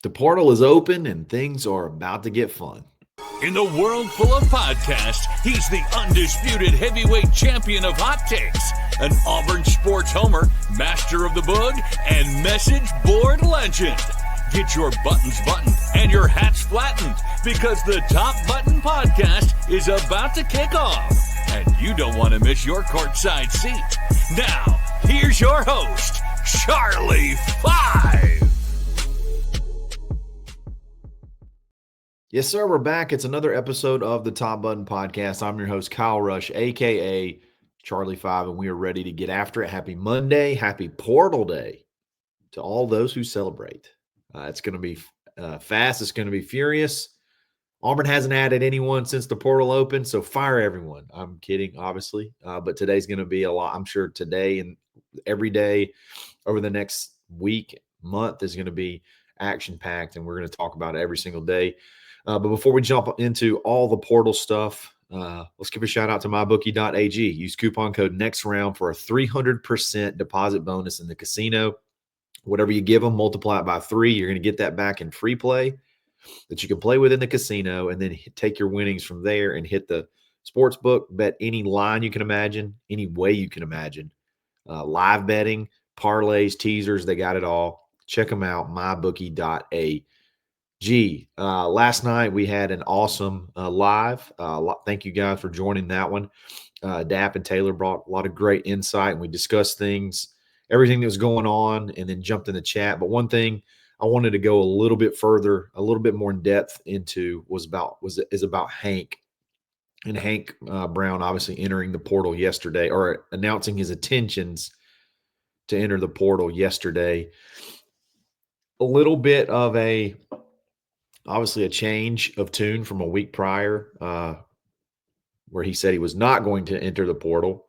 The portal is open and things are about to get fun. In the world full of podcasts, he's the undisputed heavyweight champion of hot takes, an Auburn sports homer, master of the boog, and message board legend. Get your buttons buttoned and your hats flattened because the Top Button Podcast is about to kick off, and you don't want to miss your courtside seat. Now, here's your host, Charlie Five. Yes, sir. We're back. It's another episode of the Top Button Podcast. I'm your host, Kyle Rush, a.k.a. Charlie Five, and we are ready to get after it. Happy Monday. Happy Portal Day to all those who celebrate. It's going to be fast. It's going to be furious. Auburn hasn't added anyone since the portal opened, so fire everyone. I'm kidding, obviously, but today's going to be a lot. I'm sure today and every day over the next week, month is going to be action-packed, and we're going to talk about it every single day. But before we jump into all the portal stuff, let's give a shout out to Mybookie.ag. Use coupon code NEXTROUND for a 300% deposit bonus in the casino. Whatever you give them, multiply it by 3. You're going to get that back in free play that you can play with in the casino, and then take your winnings from there and hit the sports book, bet any line you can imagine, any way you can imagine. Live betting, parlays, teasers, they got it all. Check them out, mybookie.ag. Last night we had an awesome live. Thank you guys for joining that one. Dap and Taylor brought a lot of great insight, and we discussed things, everything that was going on, and then jumped in the chat. But one thing I wanted to go a little bit further, a little bit more in depth into is about Hank. And Hank Brown obviously entering the portal yesterday, or announcing his intentions to enter the portal yesterday. A little bit of obviously a change of tune from a week prior, where he said he was not going to enter the portal,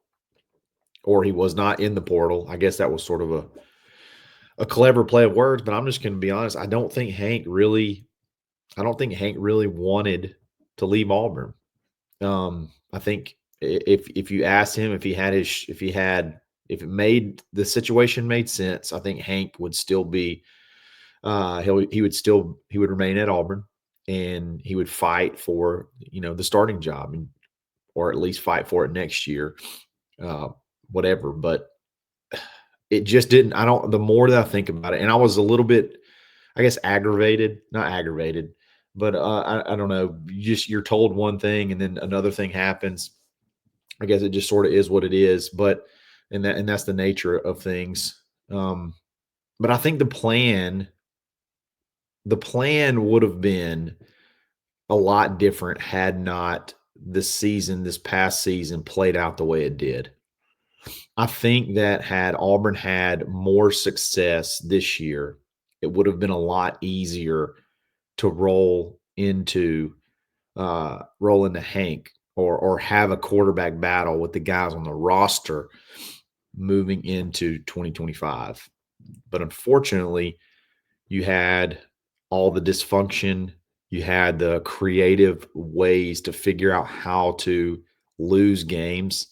or he was not in the portal. I guess that was sort of a clever play of words, but I'm just going to be honest. I don't think Hank really wanted to leave Auburn. I think if you asked him if the situation made sense, I think Hank would still be he would remain at Auburn, and he would fight for the starting job, or at least fight for it next year, whatever. But it just didn't. The more that I think about it, and I was a little bit, I guess, not aggravated, but I don't know. You're told one thing and then another thing happens. I guess it just sort of is what it is. But and that's the nature of things. But I think the plan would have been a lot different had not this past season played out the way it did. I think that had Auburn had more success this year, it would have been a lot easier to roll into Hank, or have a quarterback battle with the guys on the roster moving into 2025. But unfortunately, you had all the dysfunction. You had the creative ways to figure out how to lose games.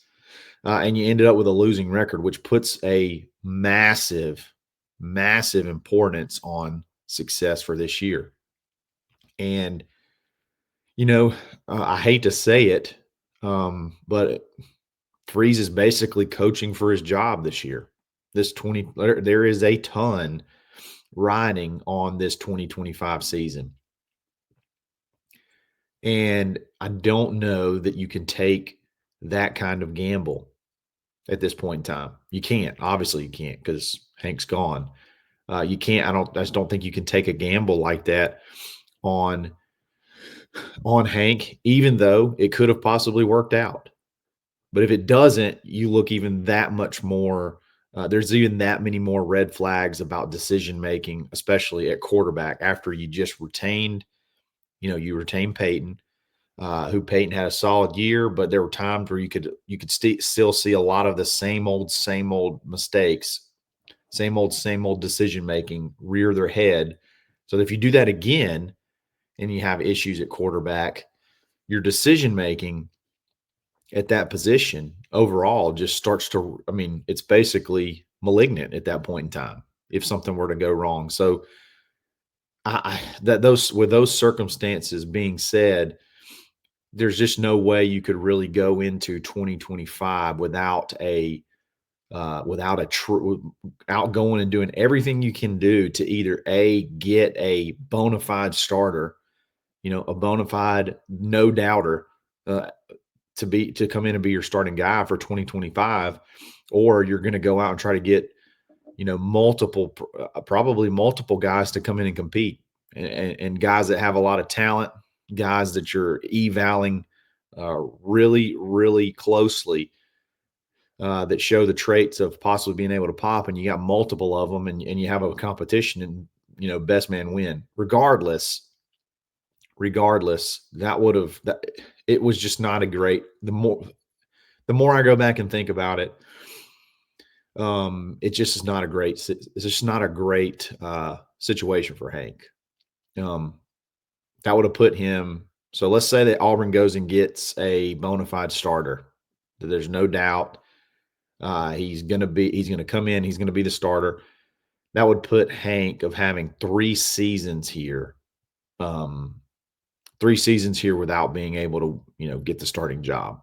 And you ended up with a losing record, which puts a massive, massive importance on success for this year. And, I hate to say it, but Freeze is basically coaching for his job this year. There is a ton riding on this 2025 season. And I don't know that you can take that kind of gamble at this point in time. You can't. Obviously you can't, because Hank's gone. You can't. I just don't think you can take a gamble like that on Hank, even though it could have possibly worked out. But if it doesn't, you look even that much more. There's even that many more red flags about decision making, especially at quarterback, after you just retained. You retained Peyton, who Peyton had a solid year, but there were times where you could still see a lot of the same old mistakes, same old decision making rear their head. So if you do that again and you have issues at quarterback, your decision making at that position overall just starts to, it's basically malignant at that point in time if something were to go wrong. So with those circumstances being said, there's just no way you could really go into 2025 without outgoing and doing everything you can do to either get a bona fide starter, a bona fide no doubter, to come in and be your starting guy for 2025, or you're going to go out and try to get probably multiple guys to come in and compete, and guys that have a lot of talent, guys that you're evaling really, really closely, that show the traits of possibly being able to pop, and you got multiple of them, and you have a competition, and best man win. Regardless, it was just not a great. The more I go back and think about it, it just is not a great. It's just not a great situation for Hank. That would have put him. So let's say that Auburn goes and gets a bona fide starter. There's no doubt he's going to come in. He's going to be the starter. That would put Hank of having 3 seasons here. 3 seasons here without being able to, get the starting job.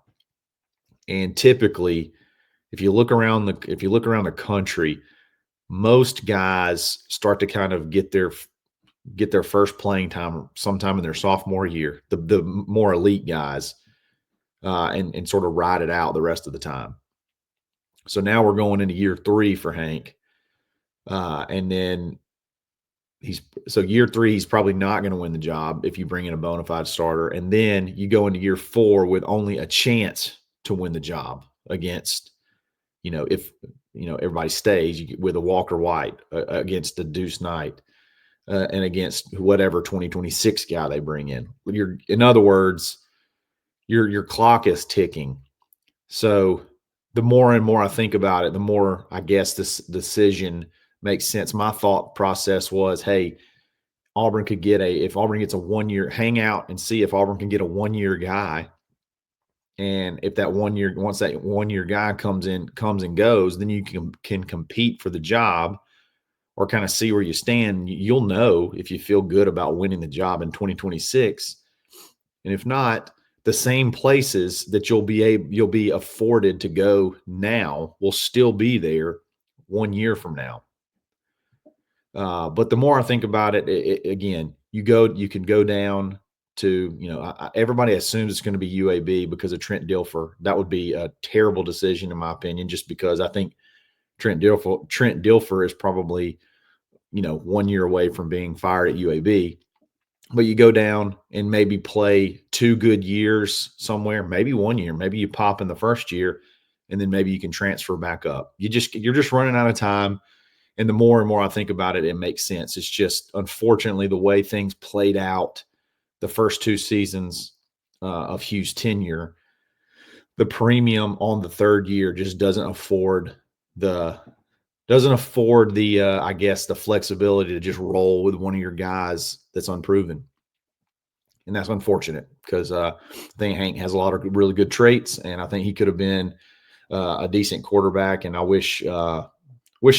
And typically, if you look around the country, most guys start to kind of get their first playing time sometime in their sophomore year, the more elite guys, and sort of ride it out the rest of the time. So now we're going into year 3 for Hank. And then year 3, he's probably not going to win the job if you bring in a bona fide starter. And then you go into year 4 with only a chance to win the job against, if, everybody stays with a Walker White, against a Deuce Knight, and against whatever 2026 guy they bring in. In other words, your clock is ticking. So the more and more I think about it, the more I guess this decision makes sense. My thought process was, hey, if Auburn gets a 1-year, hang out and see if Auburn can get a 1-year guy. And if once that 1-year guy comes and goes, then you can compete for the job, or kind of see where you stand. You'll know if you feel good about winning the job in 2026. And if not, the same places that you'll be afforded to go now will still be there 1 year from now. But the more I think about it, again, you can go down to, everybody assumes it's going to be UAB because of Trent Dilfer. That would be a terrible decision, in my opinion, just because I think Trent Dilfer is probably, 1 year away from being fired at UAB. But you go down and maybe play 2 good years somewhere, maybe 1 year, maybe you pop in the first year, and then maybe you can transfer back up. You're just running out of time. And the more and more I think about it, it makes sense. It's just, unfortunately, the way things played out the first 2 seasons of Hugh's tenure, the premium on the 3rd year just doesn't afford the I guess, the flexibility to just roll with one of your guys that's unproven. And that's unfortunate, because I think Hank has a lot of really good traits, and I think he could have been a decent quarterback. And I wish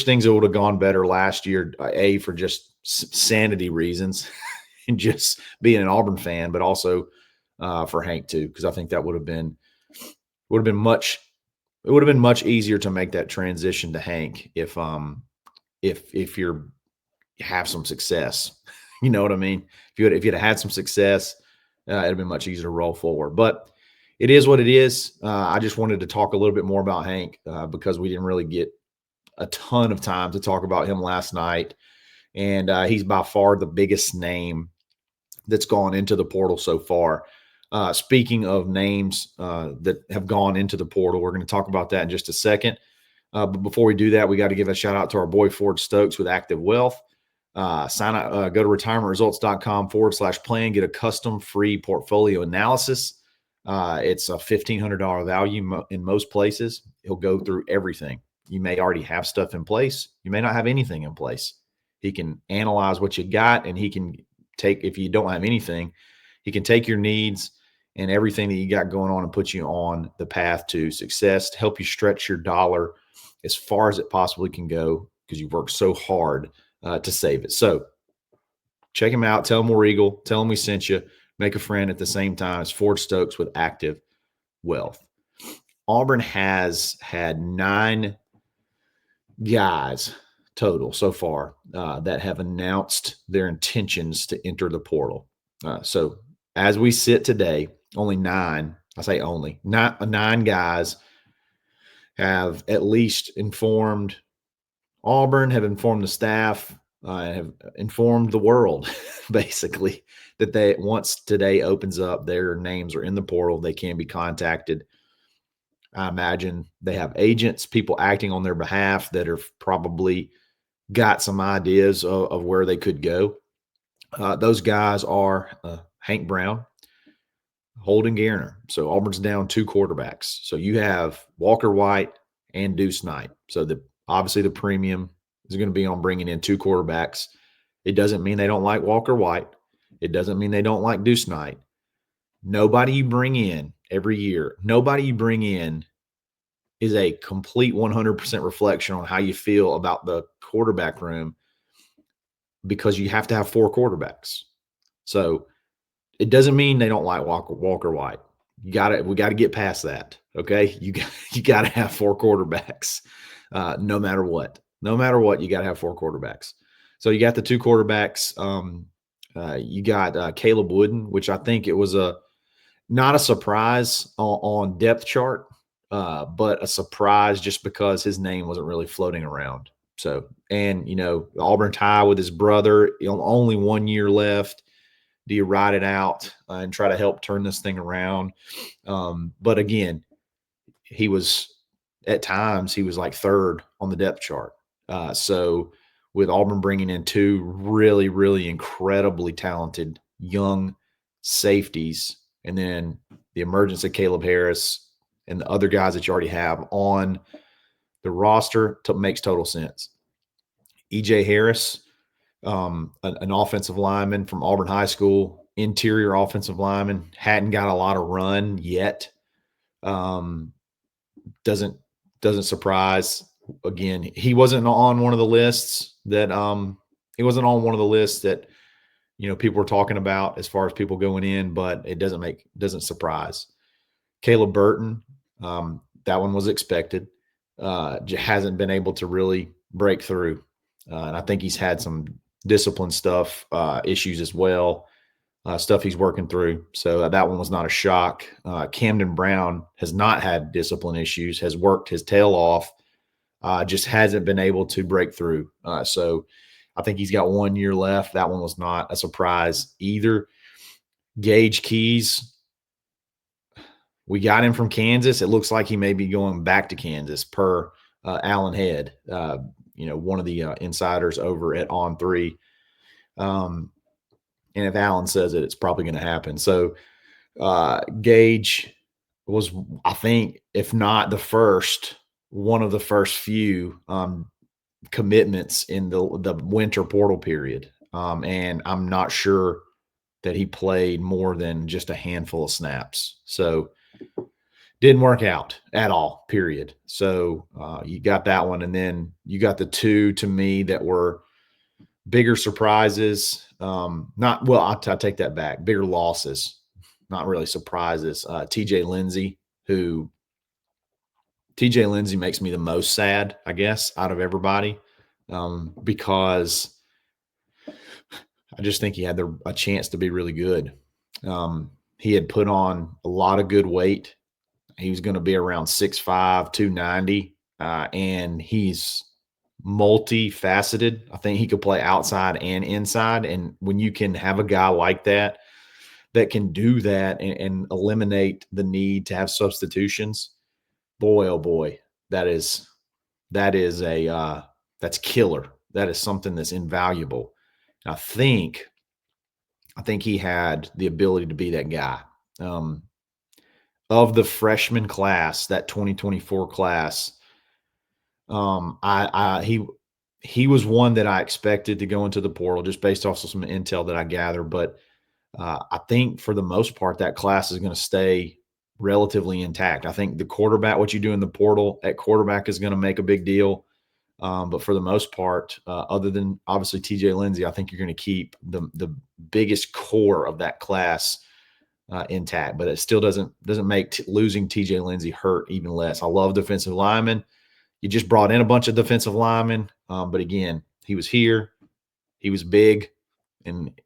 things would have gone better last year, for just sanity reasons and just being an Auburn fan, but also for Hank too, because I think that would have been much easier to make that transition to Hank if you have some success. You know what I mean? If you'd have had some success, it'd have been much easier to roll forward. But it is what it is. I just wanted to talk a little bit more about Hank because we didn't really get a ton of time to talk about him last night. And he's by far the biggest name that's gone into the portal so far. Speaking of names that have gone into the portal, we're going to talk about that in just a second. But before we do that, we got to give a shout out to our boy Ford Stokes with Active Wealth. Sign up, go to retirementresults.com/plan, get a custom free portfolio analysis. It's a $1,500 value in most places. He'll go through everything. You may already have stuff in place. You may not have anything in place. He can analyze what you got, and he can take, if you don't have anything, he can take your needs and everything that you got going on and put you on the path to success, to help you stretch your dollar as far as it possibly can go, because you've worked so hard to save it. So Check him out. Tell him we're Eagle. Tell him we sent you. Make a friend at the same time. It's Ford Stokes with Active Wealth. Auburn has had 9 guys total so far that have announced their intentions to enter the portal. So as we sit today, only 9, I say only, not 9 guys have at least informed Auburn, have informed the staff, have informed the world, basically, that they once today opens up, their names are in the portal. They can be contacted. I imagine they have agents, people acting on their behalf that are probably got some ideas of where they could go. Those guys are Hank Brown, Holden Garner. So Auburn's down 2 quarterbacks. So you have Walker White and Deuce Knight. So obviously the premium is going to be on bringing in 2 quarterbacks. It doesn't mean they don't like Walker White. It doesn't mean they don't like Deuce Knight. Nobody you bring in every year, nobody you bring in is a complete 100% reflection on how you feel about the quarterback room, because you have to have 4 quarterbacks. So it doesn't mean they don't like Walker White. We got to get past that. Okay. You got to have 4 quarterbacks, no matter what. No matter what, you got to have 4 quarterbacks. So you got the 2 quarterbacks. You got Caleb Wooden, which I think it was not a surprise on depth chart, but a surprise just because his name wasn't really floating around. So, and Auburn tie with his brother, only 1 year left. Do you ride it out and try to help turn this thing around? But again, at times he was like 3rd on the depth chart. So with Auburn bringing in 2 really, really incredibly talented young safeties, and then the emergence of Caleb Harris and the other guys that you already have on the roster, makes total sense. E.J. Harris, an offensive lineman from Auburn High School, interior offensive lineman, hadn't got a lot of run yet. Doesn't surprise. Again, he wasn't on one of the lists that people were talking about as far as people going in, but it doesn't surprise. Caleb Burton, that one was expected. Hasn't been able to really break through. And I think he's had some discipline stuff, issues as well, stuff he's working through. So that one was not a shock. Camden Brown has not had discipline issues, has worked his tail off, just hasn't been able to break through. So I think he's got 1 year left. That one was not a surprise either. Gage Keys, we got him from Kansas. It looks like he may be going back to Kansas per Alan Head, one of the insiders over at On3. And if Alan says it, it's probably going to happen. So Gage was, I think, if not the first, one of the first few commitments in the winter portal period. And I'm not sure that he played more than just a handful of snaps. So didn't work out at all, period. So you got that one. And then you got the 2 to me that were bigger surprises. I take that back. Bigger losses, not really surprises. TJ Lindsey makes me the most sad, I guess, out of everybody, because I just think he had a chance to be really good. He had put on a lot of good weight. He was going to be around 6'5", 290, and he's multifaceted. I think he could play outside and inside. And when you can have a guy like that can do that and eliminate the need to have substitutions, boy, oh boy, that's killer. That is something that's invaluable. And I think he had the ability to be that guy. Of the freshman class, that 2024 class, he was one that I expected to go into the portal just based off of some intel that I gather. But I think for the most part, that class is going to stay relatively intact. I think the quarterback, what you do in the portal at quarterback is going to make a big deal. But for the most part, other than obviously TJ Lindsey, I think you're going to keep the biggest core of that class intact. But it still doesn't make losing TJ Lindsey hurt even less. I love defensive linemen. You just brought in a bunch of defensive linemen, but again, he was here, he was big, and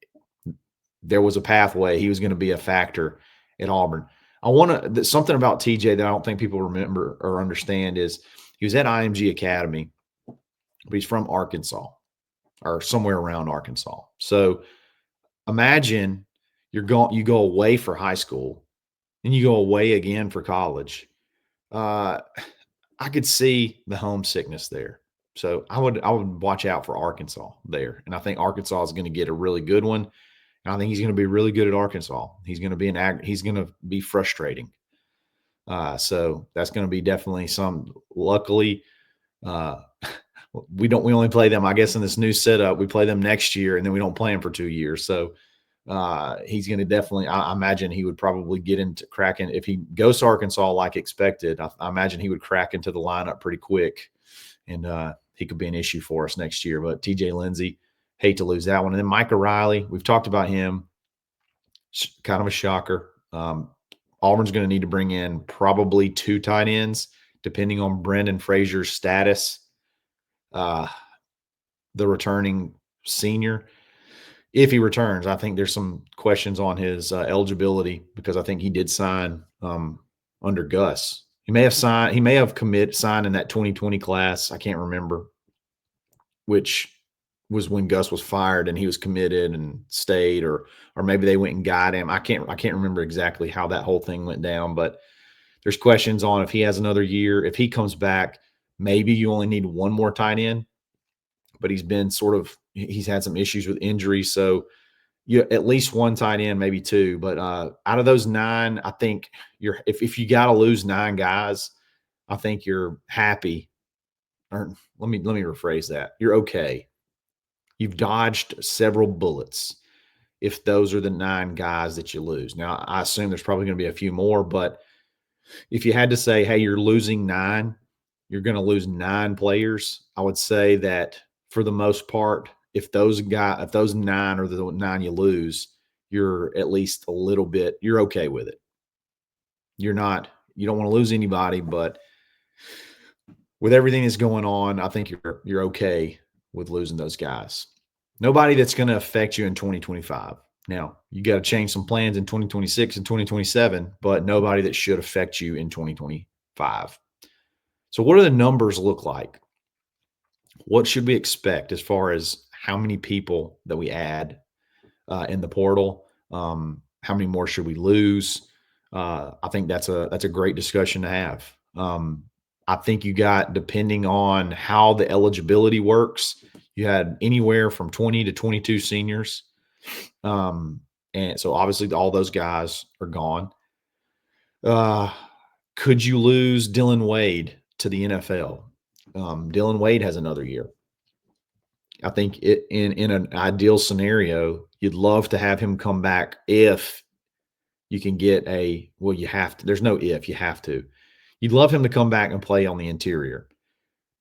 there was a pathway. He was going to be a factor at Auburn. I want to something about TJ that I don't think people remember or understand is he was at IMG Academy, but he's from Arkansas or somewhere around Arkansas. So imagine you go away for high school and you go away again for college. I could see the homesickness there. So I would watch out for Arkansas there. And I think Arkansas is going to get a really good one. And I think he's going to be really good at Arkansas. He's going to be frustrating. So that's going to be definitely some. Luckily, we only play them, I guess, in this new setup. We play them next year, and then we don't play them for 2 years. So he's going to definitely. I imagine he would probably get into cracking if he goes to Arkansas like expected. I imagine he would crack into the lineup pretty quick, and he could be an issue for us next year. But TJ Lindsey, hate to lose that one. And then Micah Riley, we've talked about him. Kind of a shocker. Auburn's going to need to bring in probably 2 tight ends, depending on Brendan Frazier's status. The returning senior, if he returns, I think there's some questions on his eligibility because I think he did sign under Gus. He may have signed in that 2020 class. I can't remember, which was when Gus was fired and he was committed and stayed, or maybe they went and got him. I can't remember exactly how that whole thing went down, but there's questions on if he has another year. If he comes back, maybe you only need 1 more tight end, but he's had some issues with injuries. So you at least 1 tight end, maybe 2. But out of those 9, I think if you got to lose 9 guys, I think you're happy. Or let me rephrase that. You're okay. You've dodged several bullets if those are the 9 guys that you lose. Now, I assume there's probably going to be a few more, but if you had to say, hey, you're losing 9, you're going to lose 9 players, I would say that for the most part, if those 9 are the 9 you lose, you're at least a little bit, you're okay with it. You don't want to lose anybody, but with everything that's going on, I think you're okay with losing those guys. Nobody that's going to affect you in 2025. Now, you got to change some plans in 2026 and 2027, but nobody that should affect you in 2025. So what do the numbers look like? What should we expect as far as how many people that we add in the portal? How many more should we lose? I think that's a great discussion to have. I think you got, depending on how the eligibility works, you had anywhere from 20 to 22 seniors. And so obviously all those guys are gone. Could you lose Dylan Wade to the NFL? Dylan Wade has another year. I think in an ideal scenario, you'd love to have him come back if you can get you have to. There's no if, you have to. You'd love him to come back and play on the interior.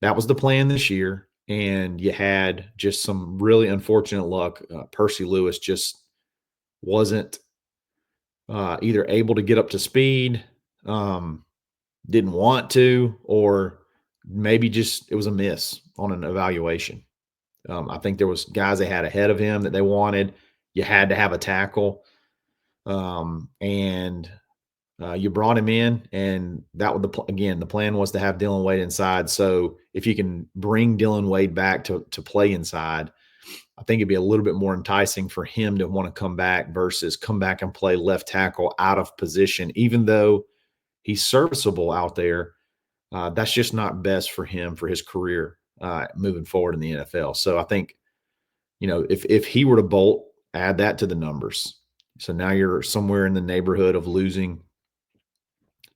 That was the plan this year, and you had just some really unfortunate luck. Percy Lewis just wasn't either able to get up to speed, didn't want to, or maybe just it was a miss on an evaluation. I think there was guys they had ahead of him that they wanted. You had to have a tackle, and you brought him in, and that was the plan was to have Dylan Wade inside. So if you can bring Dylan Wade back to play inside, I think it'd be a little bit more enticing for him to want to come back versus come back and play left tackle out of position, even though he's serviceable out there. That's just not best for him for his career moving forward in the NFL. So I think, if he were to bolt, add that to the numbers. So now you're somewhere in the neighborhood of losing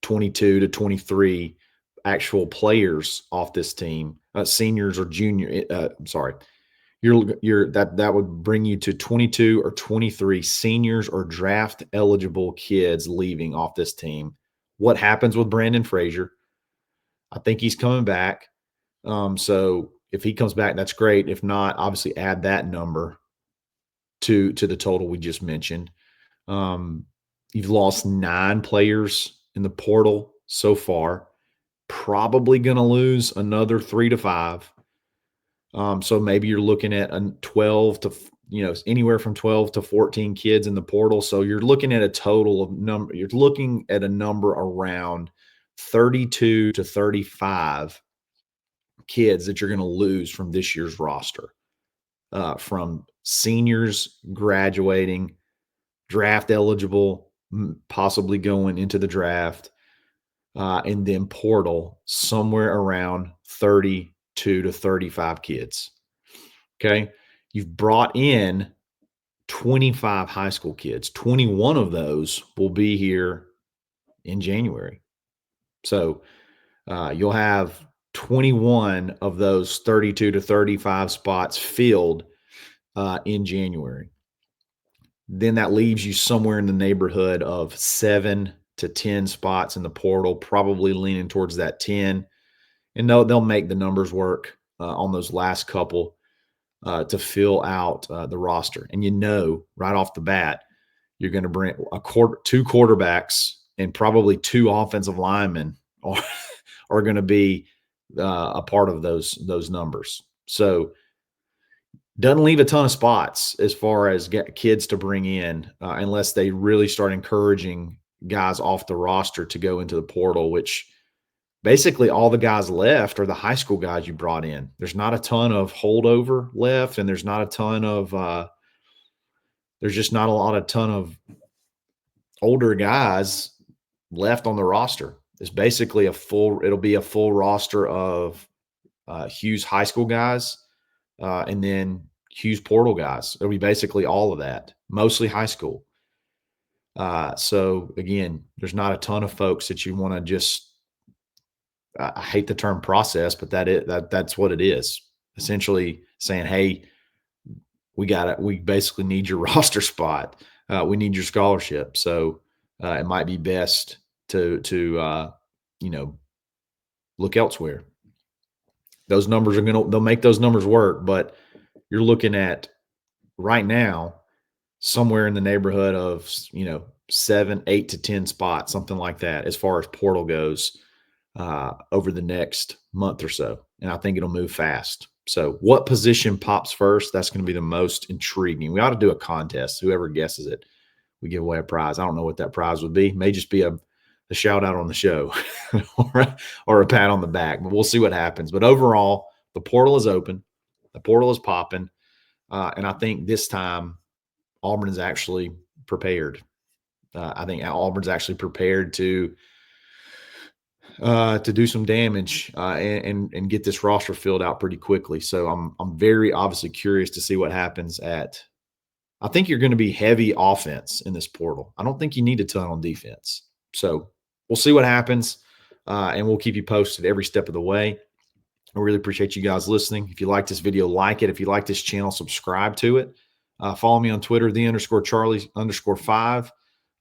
22 to 23 actual players off this team, seniors or junior. That would bring you to 22 or 23 seniors or draft eligible kids leaving off this team. What happens with Brandon Frazier? I think he's coming back. So if he comes back, that's great. If not, obviously add that number to the total we just mentioned. You've lost 9 players in the portal so far. Probably going to lose another 3 to 5. So maybe you're looking at a 12 to, anywhere from 12 to 14 kids in the portal. So you're looking at a total of you're looking at a number around 32 to 35 kids that you're going to lose from this year's roster, from seniors graduating, draft eligible, possibly going into the draft, and then portal, somewhere around 32 to 35 kids. Okay. You've brought in 25 high school kids. 21 of those will be here in January. So you'll have 21 of those 32 to 35 spots filled in January. Then that leaves you somewhere in the neighborhood of 7 to 10 spots in the portal, probably leaning towards that 10. And they'll make the numbers work on those last couple to fill out the roster. And right off the bat, you're going to bring 2 quarterbacks and probably 2 offensive linemen are going to be a part of those numbers. So doesn't leave a ton of spots as far as get kids to bring in unless they really start encouraging guys off the roster to go into the portal, which basically all the guys left are the high school guys you brought in. There's not a ton of holdover left, and there's just not a ton of older guys left on the roster. It's basically it'll be a full roster of Hughes high school guys and then Hughes portal guys. It'll be basically all of that, mostly high school. So again, there's not a ton of folks that you want to just, I hate the term process, but that's what it is. Essentially saying, hey, we basically need your roster spot. We need your scholarship. So it might be best to look elsewhere. Those numbers they'll make those numbers work, but you're looking at right now somewhere in the neighborhood of 7, 8 to 10 spots, something like that, as far as portal goes over the next month or so. And I think it'll move fast. So what position pops first? That's going to be the most intriguing. We ought to do a contest. Whoever guesses it, we give away a prize. I don't know what that prize would be. It may just be a shout out on the show or a pat on the back, but we'll see what happens. But overall, the portal is open. The portal is popping. And I think this time Auburn is actually prepared. I think Auburn's actually prepared to do some damage and get this roster filled out pretty quickly. So I'm very obviously curious to see what happens I think you're going to be heavy offense in this portal. I don't think you need a ton on defense. So we'll see what happens, and we'll keep you posted every step of the way. I really appreciate you guys listening. If you like this video, like it. If you like this channel, subscribe to it. Follow me on Twitter, _Charlie_5.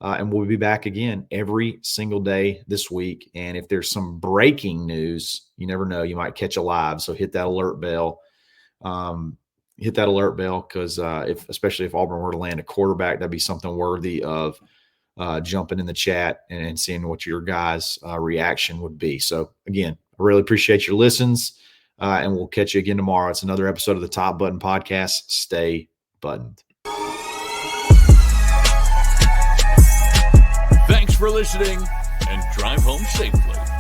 And we'll be back again every single day this week. And if there's some breaking news, you never know, you might catch a live. So hit that alert bell. Because especially if Auburn were to land a quarterback, that'd be something worthy of jumping in the chat and seeing what your guys' reaction would be. So again, I really appreciate your listens, and we'll catch you again tomorrow. It's another episode of the Top Button Podcast. Stay buttoned. Thanks for listening, and drive home safely.